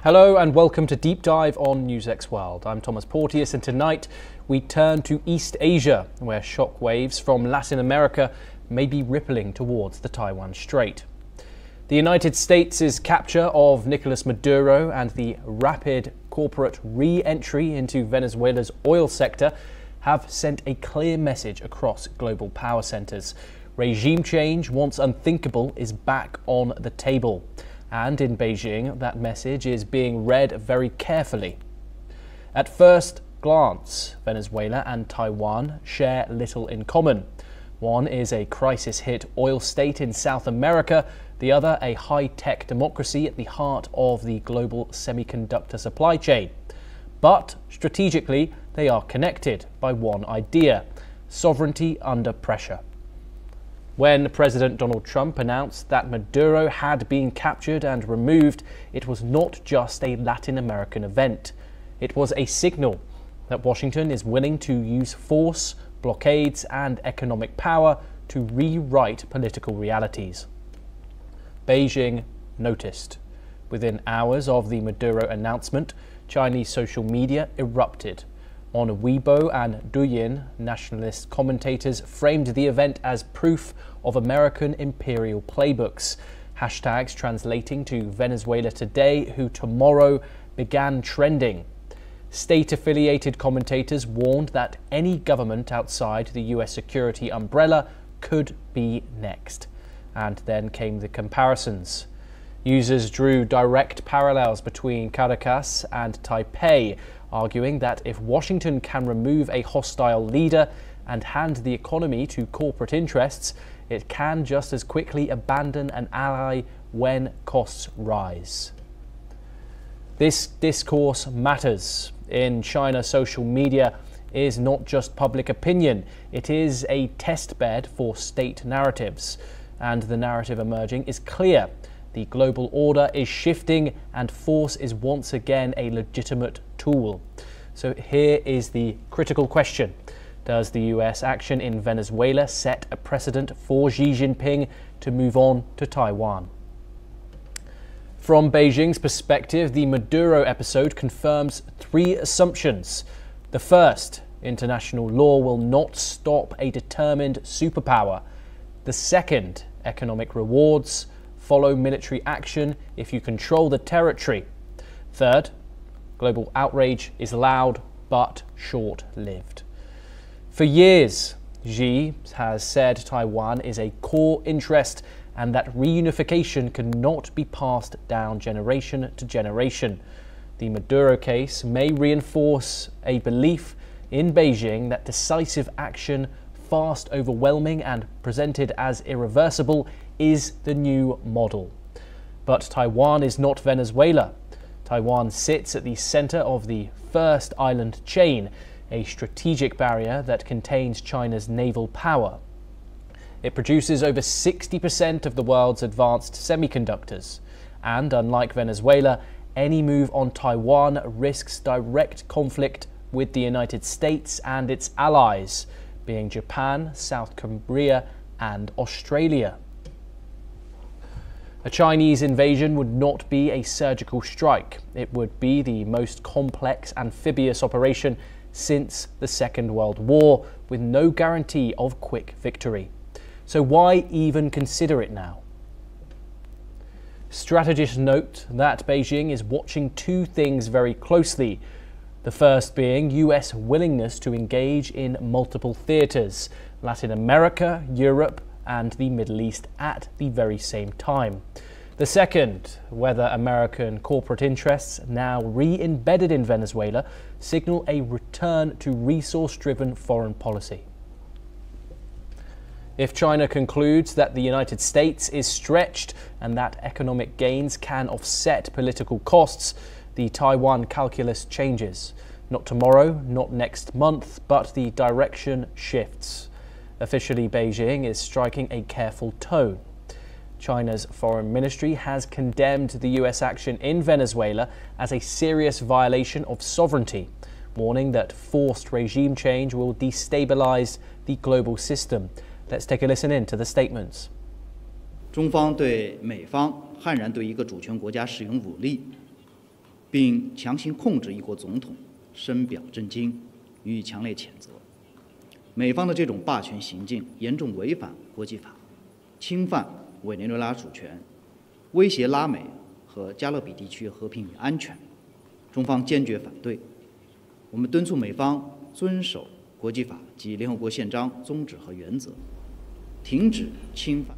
Hello and welcome to Deep Dive on NewsX World. I'm Thomas Porteous, and tonight we turn to East Asia, where shock waves from Latin America may be rippling towards the Taiwan Strait. The United States' capture of Nicolás Maduro and the rapid corporate re-entry into Venezuela's oil sector have sent a clear message across global power centers. Regime change, once unthinkable, is back on the table. And in Beijing, that message is being read very carefully. At first glance, Venezuela and Taiwan share little in common. One is a crisis-hit oil state in South America, the other a high-tech democracy at the heart of the global semiconductor supply chain. But strategically, they are connected by one idea: sovereignty under pressure. When President Donald Trump announced that Maduro had been captured and removed, it was not just a Latin American event. It was a signal that Washington is willing to use force, blockades, and economic power to rewrite political realities. Beijing noticed. Within hours of the Maduro announcement, Chinese social media erupted. On Weibo and Douyin, nationalist commentators framed the event as proof of American imperial playbooks. Hashtags translating to Venezuela today, who tomorrow began trending. State-affiliated commentators warned that any government outside the US security umbrella could be next. And then came the comparisons. Users drew direct parallels between Caracas and Taipei, arguing that if Washington can remove a hostile leader and hand the economy to corporate interests, it can just as quickly abandon an ally when costs rise. This discourse matters. In China, social media is not just public opinion, it is a testbed for state narratives. And the narrative emerging is clear. The global order is shifting and force is once again a legitimate tool. So here is the critical question. Does the US action in Venezuela set a precedent for Xi Jinping to move on to Taiwan? From Beijing's perspective, the Maduro episode confirms three assumptions. The first, international law will not stop a determined superpower. The second, economic rewards follow military action if you control the territory. Third, global outrage is loud but short-lived. For years, Xi has said Taiwan is a core interest and that reunification cannot be passed down generation to generation. The Maduro case may reinforce a belief in Beijing that decisive action, fast, overwhelming, and presented as irreversible, is the new model. But Taiwan is not Venezuela. Taiwan sits at the center of the first island chain, a strategic barrier that contains China's naval power. It produces over 60% of the world's advanced semiconductors. And unlike Venezuela, any move on Taiwan risks direct conflict with the United States and its allies, being Japan, South Korea, and Australia. A Chinese invasion would not be a surgical strike. It would be the most complex amphibious operation since the Second World War, with no guarantee of quick victory. So why even consider it now? Strategists note that Beijing is watching two things very closely. The first being US willingness to engage in multiple theatres: Latin America, Europe, and the Middle East at the very same time. The second, whether American corporate interests, now re-embedded in Venezuela, signal a return to resource-driven foreign policy. If China concludes that the United States is stretched and that economic gains can offset political costs, the Taiwan calculus changes. Not tomorrow, not next month, but the direction shifts. Officially, Beijing is striking a careful tone. China's foreign ministry has condemned the US action in Venezuela as a serious violation of sovereignty, warning that forced regime change will destabilize the global system. Let's take a listen in to the statements. 中方对美方悍然对一个主权国家使用武力，并强行控制一国总统，深表震惊，予以强烈谴责。美方的这种霸权行径严重违反国际法，侵犯委内瑞拉主权，威胁拉美和加勒比地区和平与安全，中方坚决反对。我们敦促美方遵守国际法及联合国宪章宗旨和原则，停止侵犯。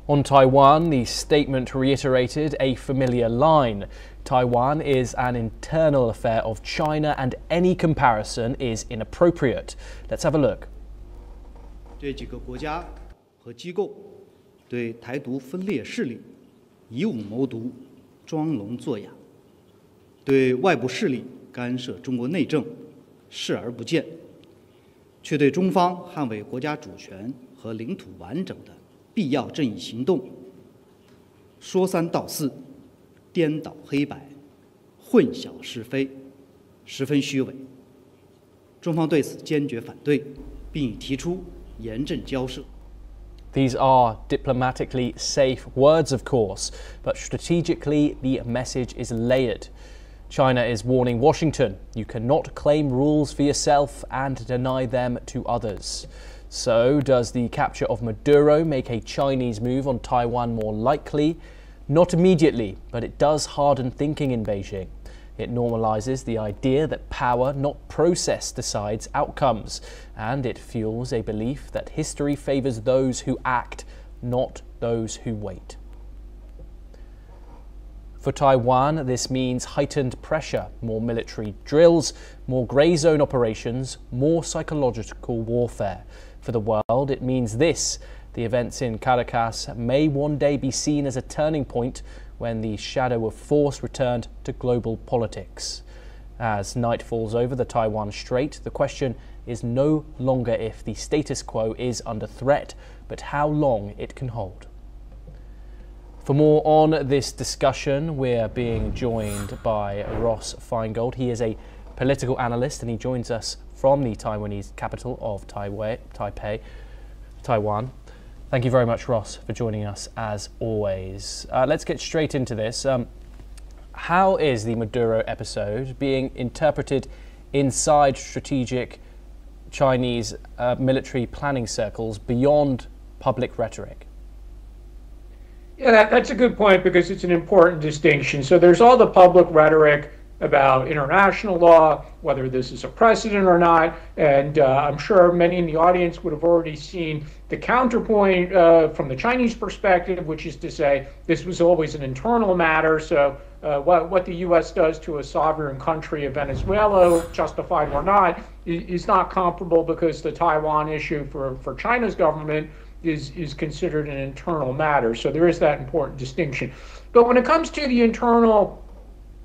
On Taiwan, the statement reiterated a familiar line. Taiwan is an internal affair of China and any comparison is inappropriate. Let's have a look. 这几个国家和机构对台独分裂势力以武谋独、装聋作哑，对外部势力干涉中国内政视而不见，却对中方捍卫国家主权和领土完整的必要正义行动说三道四、颠倒黑白、混淆是非，十分虚伪。中方对此坚决反对，并已提出严正交涉。 These are diplomatically safe words, of course, but strategically the message is layered. China is warning Washington, you cannot claim rules for yourself and deny them to others. So, does the capture of Maduro make a Chinese move on Taiwan more likely? Not immediately, but it does harden thinking in Beijing. It normalizes the idea that power, not process, decides outcomes, and it fuels a belief that history favors those who act, not those who wait. For Taiwan, this means heightened pressure, more military drills, more grey zone operations, more psychological warfare. For the world, it means this: the events in Caracas may one day be seen as a turning point when the shadow of force returned to global politics. As night falls over the Taiwan Strait, the question is no longer if the status quo is under threat, but how long it can hold. For more on this discussion, we're being joined by Ross Feingold. He is a political analyst and he joins us from the Taiwanese capital of Taipei, Taiwan. Thank you very much, Ross, for joining us as always. Let's get straight into this. How is the Maduro episode being interpreted inside strategic Chinese military planning circles beyond public rhetoric? Yeah, that's a good point because it's an important distinction. So there's all the public rhetoric about international law, whether this is a precedent or not, and I'm sure many in the audience would have already seen the counterpoint from the Chinese perspective, which is to say this was always an internal matter. So what the U.S. does to a sovereign country of Venezuela, justified or not, is not comparable because the Taiwan issue for China's government is considered an internal matter. So there is that important distinction. But when it comes to the internal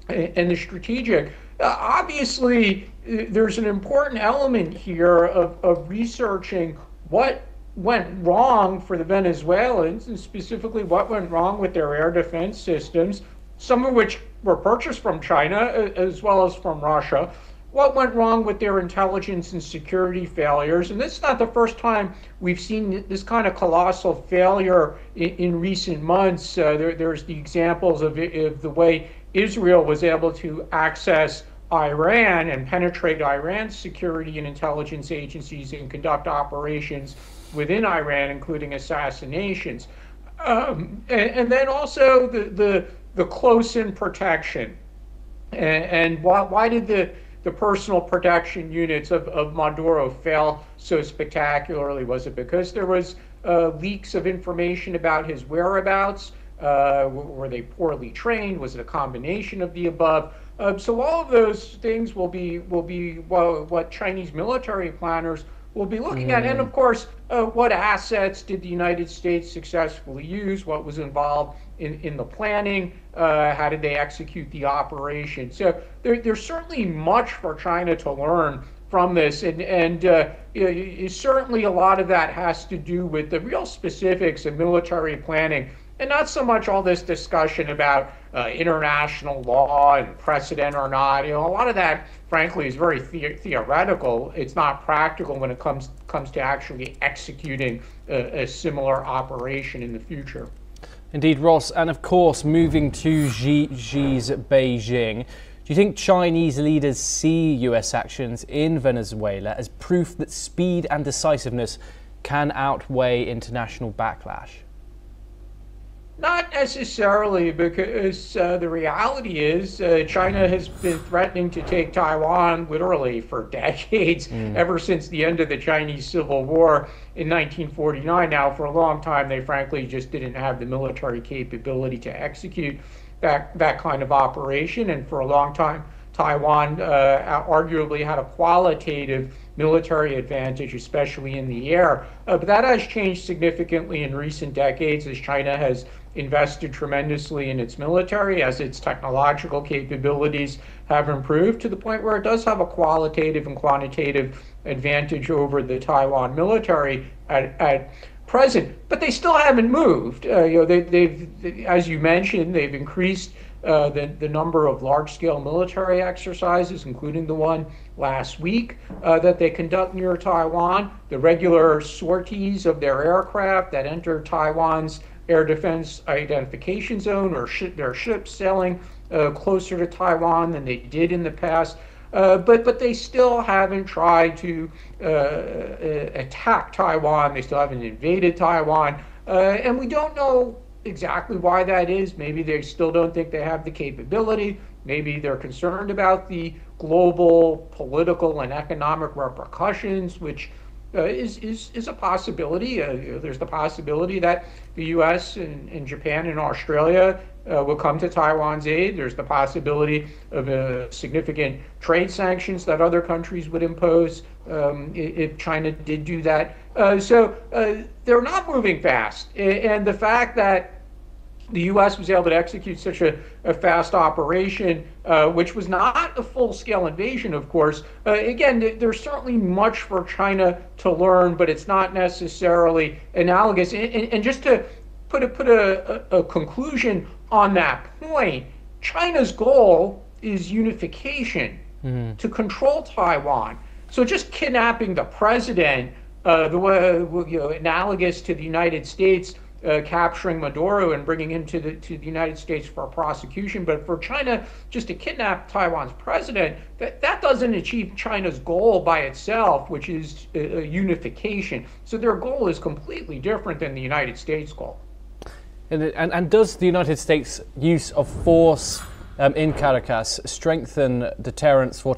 and the strategic, obviously there's an important element here of researching what went wrong for the Venezuelans, and specifically what went wrong with their air defense systems, some of which were purchased from China as well as from Russia. What went wrong with their intelligence and security failures? And this is not the first time we've seen this kind of colossal failure in recent months. There's the examples of the way Israel was able to access Iran and penetrate Iran's security and intelligence agencies and conduct operations within Iran, including assassinations. And then also the close-in protection. And why did the personal protection units of Maduro fail so spectacularly? Was it because there was leaks of information about his whereabouts? Were they poorly trained? Was it a combination of the above? So all of those things will be what Chinese military planners will be looking at. And of course, what assets did the United States successfully use? What was involved in the planning? How did they execute the operation? So there's certainly much for China to learn from this, and certainly a lot of that has to do with the real specifics of military planning, and not so much all this discussion about international law and precedent or not. A lot of that, frankly, is very theoretical. It's not practical when it comes to actually executing a similar operation in the future. Indeed, Ross, and of course, moving to Xi's Beijing, do you think Chinese leaders see US actions in Venezuela as proof that speed and decisiveness can outweigh international backlash? Not necessarily, because the reality is China has been threatening to take Taiwan literally for decades, ever since the end of the Chinese Civil War in 1949. Now, for a long time, they frankly just didn't have the military capability to execute that kind of operation. And for a long time, Taiwan arguably had a qualitative military advantage, especially in the air. But that has changed significantly in recent decades as China has invested tremendously in its military, as its technological capabilities have improved to the point where it does have a qualitative and quantitative advantage over the Taiwan military at present. But they still haven't moved. They've, as you mentioned, they've increased the number of large-scale military exercises, including the one last week that they conduct near Taiwan, the regular sorties of their aircraft that enter Taiwan's air defense identification zone, or their ships sailing closer to Taiwan than they did in the past. But they still haven't tried to attack Taiwan. They still haven't invaded Taiwan. And we don't know exactly why that is. Maybe they still don't think they have the capability. Maybe they're concerned about the global political and economic repercussions, which is a possibility. There's the possibility that the U.S. and Japan and Australia will come to Taiwan's aid. There's the possibility of significant trade sanctions that other countries would impose if China did do that. So they're not moving fast. And the fact that the U.S. was able to execute such a fast operation, which was not a full-scale invasion, of course. Again, there's certainly much for China to learn, but it's not necessarily analogous. And just to put a conclusion on that point, China's goal is unification, to control Taiwan. So just kidnapping the president, the way, analogous to the United States capturing Maduro and bringing him to the United States for prosecution. But for China just to kidnap Taiwan's president, that doesn't achieve China's goal by itself, which is unification. So their goal is completely different than the United States' goal. And does the United States' use of force in Caracas strengthen deterrence for